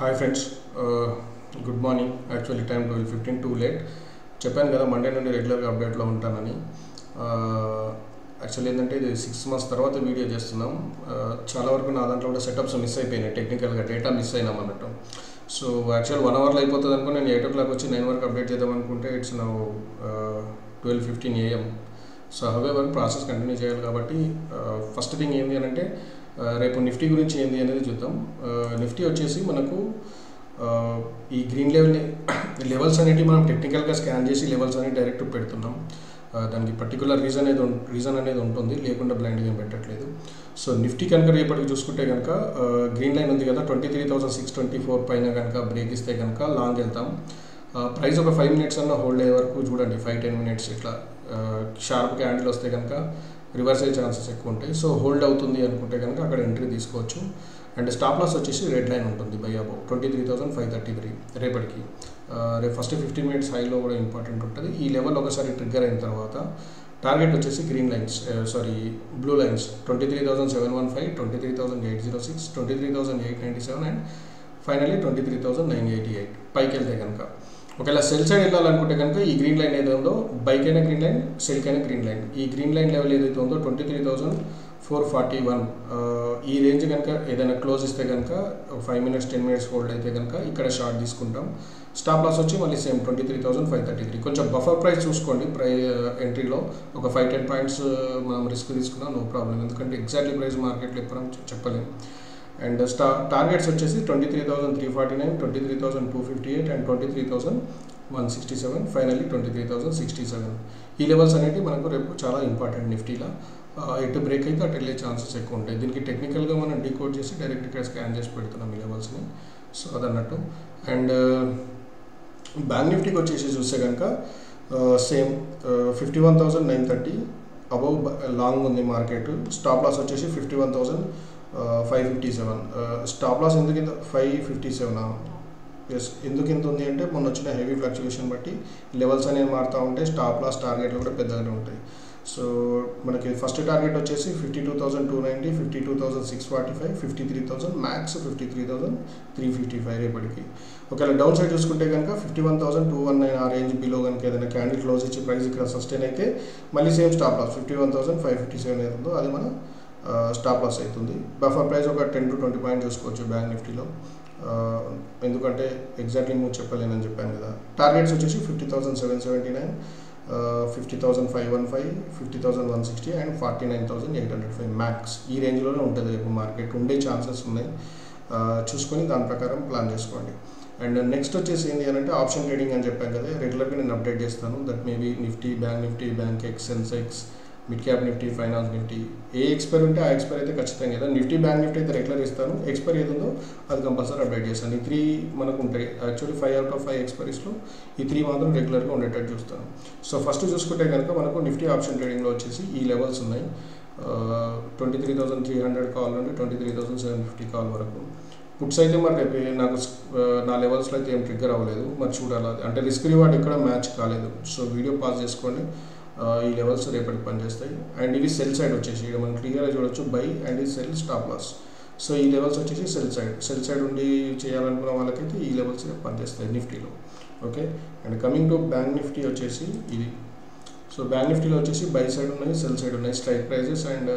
Hi friends, good morning. Actually time 12:15 too late. చెప్పాను కదా Monday నుండి రెగ్యులర్గా అప్డేట్లో ఉంటానని. యాక్చువల్లీ ఏంటంటే ఇది 6 months తర్వాత వీడియో చేస్తున్నాం. చాలా వరకు నా దాంట్లో కూడా సెటప్స్ మిస్ అయిపోయినాయి, టెక్నికల్గా డేటా మిస్ అయినాం అన్నట్టు. సో యాక్చువల్ 1 hourలో అయిపోతుంది అనుకుని నేను 8 o'clock వచ్చి 9 వరకు అప్డేట్ చేద్దాం అనుకుంటే it's now 12:15 AM. So however process continue చేయాలి కాబట్టి ఫస్ట్ థింగ్ ఏంటి అని అంటే రేపు నిఫ్టీ గురించి ఏంది అనేది చూద్దాం. నిఫ్టీ వచ్చేసి మనకు ఈ గ్రీన్ లెవెల్స్ అనేవి మనం టెక్నికల్గా స్కాన్ చేసి లెవెల్స్ అనేవి డైరెక్ట్ పెడుతున్నాం. దానికి పర్టికులర్ రీజన్ అనేది ఉంటుంది, లేకుండా బ్లైండ్గా ఏం పెట్టట్లేదు. సో నిఫ్టీ కనుక రేపటికి చూసుకుంటే కనుక గ్రీన్ లైన్ ఉంది కదా 23,624 పైన కనుక బ్రేక్ ఇస్తే కనుక లాంగ్ వెళ్తాం. ప్రైస్ ఒక 5 minutes అన్న హోల్డ్ అయ్యే వరకు చూడండి, 5-10 minutes ఇట్లా షార్ప్ క్యాండిల్ వస్తే కనుక రివర్స్ అయ్యే ఛాన్సెస్ ఎక్కువ ఉంటాయి. సో హోల్డ్ అవుతుంది అనుకుంటే కనుక అక్కడ ఎంట్రీ తీసుకోవచ్చు. అండ్ స్టాప్ లాస్ వచ్చేసి రెడ్ లైన్ ఉంటుంది బై అబౌవ్ 23,533 రేపటికి. రేపు ఫస్ట్ 15 minutes హైలో కూడా ఇంపార్టెంట్ ఉంటుంది. ఈ లెవెల్ ఒకసారి ట్రిగ్గర్ అయిన తర్వాత టార్గెట్ వచ్చేసి green lines blue lines 23,715, 23,806, 23,897 and finally 23,988 పైకి వెళ్తే కనుక. ఒకవేళ సెల్ సైడ్ వెళ్ళాలనుకుంటే కనుక ఈ గ్రీన్ లైన్ ఏదైతే ఉందో బైక్ అయినా గ్రీన్ లైన్, సెల్కి అయినా గ్రీన్ లైన్, ఈ గ్రీన్ లైన్ లెవెల్ ఏదైతే ఉందో 23,441 ఈ రేంజ్ కనుక ఏదైనా క్లోజ్ ఇస్తే కనుక 5 minutes 10 minutes హోల్డ్ అయితే కనుక ఇక్కడ షార్ట్ తీసుకుంటాం. స్టాప్ లాస్ వచ్చి మళ్ళీ సేమ్ 23,533. కొంచెం బఫర్ ప్రైస్ చూసుకోండి. ఎంట్రీలో ఒక 5-10 points మనం రిస్క్ తీసుకున్నాం, నో ప్రాబ్లం. ఎందుకంటే ఎగ్జాక్ట్లీ ప్రైస్ మార్కెట్లో ఎప్పుడు చెప్పలేము. అండ్ టార్గెట్స్ వచ్చేసి 23,349, 23,258 అండ్ 23,167, ఫైనల్లీ 23,067. ఈ లెవెల్స్ అనేవి మనకు రేపు చాలా ఇంపార్టెంట్. నిఫ్టీలో ఎటు బ్రేక్ అయితే అటు వెళ్ళే ఛాన్సెస్ ఎక్కువ ఉంటాయి. దీనికి టెక్నికల్గా మనం డీకోడ్ చేసి డైరెక్ట్ ఇక్కడ స్కాన్ చేసి పెడుతున్నాం ఈ లెవెల్స్ని. సో అదన్నట్టు. అండ్ బ్యాంక్ నిఫ్టీకి వచ్చేసి చూస్తే కనుక సేమ్ 51,930 అబౌవ్ లాంగ్ ఉంది మార్కెట్. స్టాప్ లాస్ వచ్చేసి 51,557. స్టాప్ లాస్ ఎందుకు 557? ఎస్, ఎందుకు ఇంత ఉంది అంటే మొన్న వచ్చిన హెవీ ఫ్లక్చుయేషన్ బట్టి లెవెల్స్ అనేవి మారుతూ ఉంటాయి. స్టాప్ లాస్ టార్గెట్లు కూడా పెద్దగానే ఉంటాయి. సో మనకి ఫస్ట్ టార్గెట్ వచ్చేసి 52,290, 52,645, 53,000, మ్యాక్స్ 53,355 రేపటికి. ఒకవేళ డౌన్ సైడ్ చూసుకుంటే కనుక 51,219 ఆ రేంజ్ బిలో కనుక ఏదైనా క్యాండిల్ క్లోజ్ ఇచ్చి ప్రైస్ ఇక్కడ సస్టైన్ అయితే మళ్ళీ సేమ్ స్టాప్ లాస్ 51,557 అవుతుందో అది మన స్టాప్ లాస్ అవుతుంది. బఫర్ ప్రైస్ ఒక 10-20 points చూసుకోవచ్చు బ్యాంక్ నిఫ్టీలో. ఎందుకంటే ఎగ్జాక్ట్లీ మీరు చెప్పలేనని చెప్పాను కదా. టార్గెట్స్ వచ్చేసి 50,779, 50,515, 50,160 అండ్ 49,805 మ్యాక్స్. ఈ రేంజ్లోనే ఉంటుంది రేపు మార్కెట్, ఉండే ఛాన్సెస్ ఉన్నాయి. చూసుకొని దాని ప్రకారం ప్లాన్ చేసుకోండి. అండ్ నెక్స్ట్ వచ్చేసి ఏంటి అని అంటే ఆప్షన్ ట్రేడింగ్ అని చెప్పాను కదా, రెగ్యులర్గా నేను అప్డేట్ చేస్తాను. That maybe Nifty, bank X, Sensex, mid cap Nifty, finance Nifty. A expire ఉంటే ఆ ఎక్స్పైర్ అయితే ఖచ్చితంగా కదా. నిఫ్టీ, బ్యాంక్ నిఫ్టీ అయితే రెగ్యులర్ ఇస్తాను. ఎక్స్పైర్ ఏది ఉందో అది కంపల్సరీ అప్డేట్ చేస్తాను. ఈ 3 మనకు ఉంటాయి. యాక్చువల్లీ 5 out of 5 ఎక్స్పైరీస్లో ఈ 3 మాత్రం రెగ్యులర్గా ఉండేటట్టు చూస్తాను. సో ఫస్ట్ చూసుకుంటే కనుక మనకు నిఫ్టీ ఆప్షన్ ట్రేడింగ్లో వచ్చేసి ఈ లెవెల్స్ ఉన్నాయి. 23,300 కాల్ నుండి 23,750 కాల్ వరకు. పుట్స్ అయితే మరి రేపు నాకు నా లెవెల్స్లో అయితే ఏం ట్రిగ్గర్ అవ్వలేదు, మరి చూడాలి. అంటే రిస్క్ రివార్డ్ ఎక్కడ మ్యాచ్ కాలేదు. సో వీడియో పాస్ చేసుకోండి. ఈ లెవెల్స్ రేపటికి పనిచేస్తాయి. అండ్ ఇవి సెల్ సైడ్ వచ్చేసి ఇక్కడ మనం క్లియర్గా చూడొచ్చు, buy and sell, stop loss. So ఈ లెవెల్స్ వచ్చేసి సెల్ సైడ్ ఉండి చేయాలనుకున్న వాళ్ళకైతే ఈ లెవెల్స్ పనిచేస్తాయి నిఫ్టీలో. Okay. And coming to bank Nifty వచ్చేసి ఇది. సో బ్యాంక్ నిఫ్టీలో వచ్చేసి బై సైడ్ ఉన్నాయి, సెల్ సైడ్ ఉన్నాయి. Strike prices and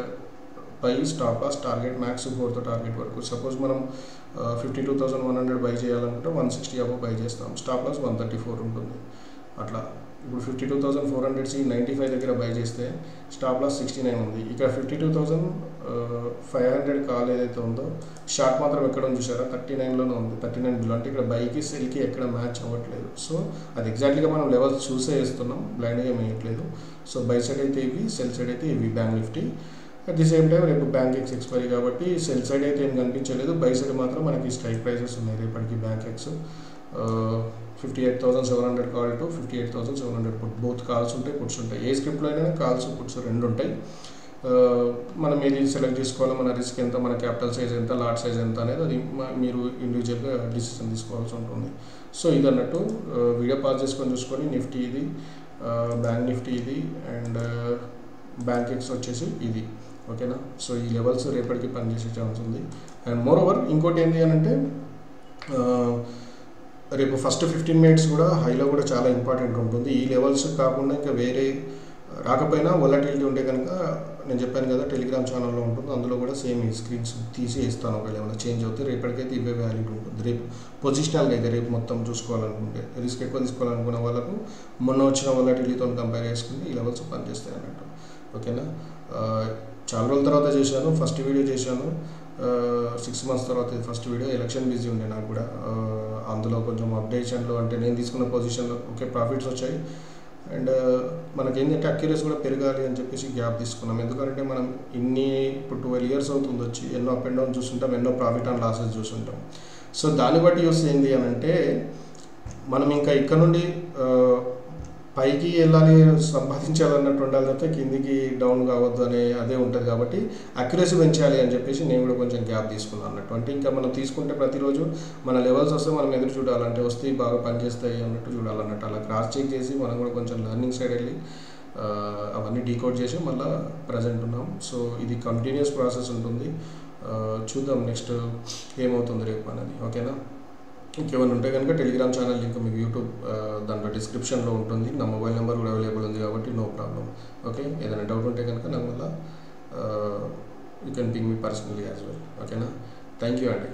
buy, stop loss, target max 4th target వరకు. సపోజ్ మనం 52,100 బై చేయాలనుకుంటే 160 అబౌవ్ బై చేస్తాం. స్టాప్ లాస్ 134 ఉంటుంది. అట్లా ఇప్పుడు 52,400 95 దగ్గర బై చేస్తే స్టాప్ లాస్ 69 ఉంది. ఇక్కడ 52,500 కాల్ ఏదైతే ఉందో షార్ట్ మాత్రం ఎక్కడ ఉంది చూసారా, 39లోనే ఉంది. 39 బిలో అంటే ఇక్కడ బైకి సెల్కి ఎక్కడ మ్యాచ్ అవ్వట్లేదు. సో అది ఎగ్జాక్ట్లీగా మనం లెవెల్స్ చూసే వేస్తున్నాం, బ్లైండ్గా ఏం వేయట్లేదు. సో బై సైడ్ అయితే ఇవి, సెల్ సైడ్ అయితే ఇవి bank Nifty. At the same time రేపు బ్యాంక్ ఎక్స్ ఎక్స్పైరీ కాబట్టి సెల్ సైడ్ అయితే ఏం కనిపించలేదు. బై సైడ్ మాత్రం మనకి స్ట్రైక్ ప్రైజెస్ ఉన్నాయి రేపటికి. Bank X 58,700 call to 58,700 put. Both calls ఉంటాయి, పుట్స్ ఉంటాయి. ఏ స్క్రిప్ట్లో అయినా కాల్స్, పుట్స్ రెండు ఉంటాయి. మనం ఏది సెలెక్ట్ చేసుకోవాలో, మన రిస్క్ ఎంత, మన క్యాపిటల్ సైజ్ ఎంత, లాట్ సైజ్ ఎంత అనేది అది మీరు ఇండివిజువల్గా డిసిషన్ తీసుకోవాల్సి ఉంటుంది. సో ఇది అన్నట్టు వీడియో పాస్ చేసుకొని చూసుకొని నిఫ్టీ ఇది, బ్యాంక్ నిఫ్టీ ఇది అండ్ బ్యాంక్ ఎక్స్ వచ్చేసి ఇది. ఓకేనా. సో ఈ లెవెల్స్ రేపటికి పనిచేసే ఛాన్స్ ఉంది. అండ్ మోర్ ఓవర్ ఇంకోటి ఏంటి అని అంటే రేపు ఫస్ట్ 15 మినిట్స్ కూడా హైలో కూడా చాలా ఇంపార్టెంట్ ఉంటుంది. ఈ లెవెల్స్ కాకుండా ఇంకా వేరే రాకపోయినా వొలటిలిటీ ఉంటే కనుక నేను చెప్పాను కదా టెలిగ్రామ్ ఛానల్లో ఉంటుంది, అందులో కూడా సేమ్ ఈ స్క్రీన్స్ తీసి ఇస్తాను. ఒకవేళ ఏమైనా చేంజ్ అవుతే రేపటికైతే ఇవే వ్యాలిడ్ ఉంటుంది. రేపు పొజిషనల్గా అయితే రేపు మొత్తం చూసుకోవాలనుకుంటే రిస్క్ ఎక్కువ తీసుకోవాలనుకున్న వాళ్ళకు మొన్న వచ్చిన వొలటిలిటీతో కంపేర్ చేసుకుని ఈ లెవెల్స్ పనిచేస్తాయి అన్నట్టు. ఓకేనా, చాలా రోజుల తర్వాత చేశాను, ఫస్ట్ వీడియో చేశాను 6 months తర్వాత ఇది ఫస్ట్ వీడియో. ఎలక్షన్ బిజీ ఉండే నాకు కూడా, అందులో కొంచెం అప్డేషన్లో అంటే నేను తీసుకున్న పొజిషన్లో ఓకే ప్రాఫిట్స్ వచ్చాయి. అండ్ మనకి ఏంటంటే అక్యురసీ కూడా పెరగాలి అని చెప్పేసి గ్యాప్ తీసుకున్నాం. ఎందుకంటే మనం ఇప్పుడు 12 years అవుతుంది వచ్చి ఎన్నో అప్ అండ్ డౌన్ చూస్తుంటాం, ఎన్నో ప్రాఫిట్ అండ్ లాసెస్ చూస్తుంటాం. సో దాన్ని బట్టి చూస్తే ఏంటి అని అంటే మనం ఇంకా ఇక్కడ నుండి పైకి వెళ్ళాలి, సంపాదించాలన్నట్టు ఉండాలి తప్ప కిందికి డౌన్ కావద్దు అనే అదే ఉంటుంది. కాబట్టి అక్యురసీ పెంచాలి అని చెప్పేసి నేను కూడా కొంచెం గ్యాప్ తీసుకున్నాను అన్నట్టు. అంటే ఇంకా మనం తీసుకుంటే ప్రతిరోజు మన లెవెల్స్ వస్తే మనం ఎదురు చూడాలంటే వస్తే బాగా పనిచేస్తాయి అన్నట్టు చూడాలన్నట్టు. అలా క్రాస్ చెక్ చేసి మనం కూడా కొంచెం లెర్నింగ్ సైడ్ వెళ్ళి అవన్నీ డీకోడ్ చేసి మళ్ళీ ప్రజెంట్ ఉన్నాం. సో ఇది కంటిన్యూస్ ప్రాసెస్ ఉంటుంది. చూద్దాం నెక్స్ట్ ఏమవుతుంది రేపు అనేది. ఓకేనా, ఇంకేమైనా ఉంటే కనుక టెలిగ్రామ్ ఛానల్ లింక్ మీకు యూట్యూబ్ దాంట్లో డిస్క్రిప్షన్లో ఉంటుంది. నా మొబైల్ నెంబర్ కూడా అవైలబుల్ ఉంది కాబట్టి నో ప్రాబ్లం. ఓకే, ఏదైనా డౌట్ ఉంటే కనుక నాకు వల్ల you can ping me personally as well. ఓకేనా, థ్యాంక్ యూ అండి.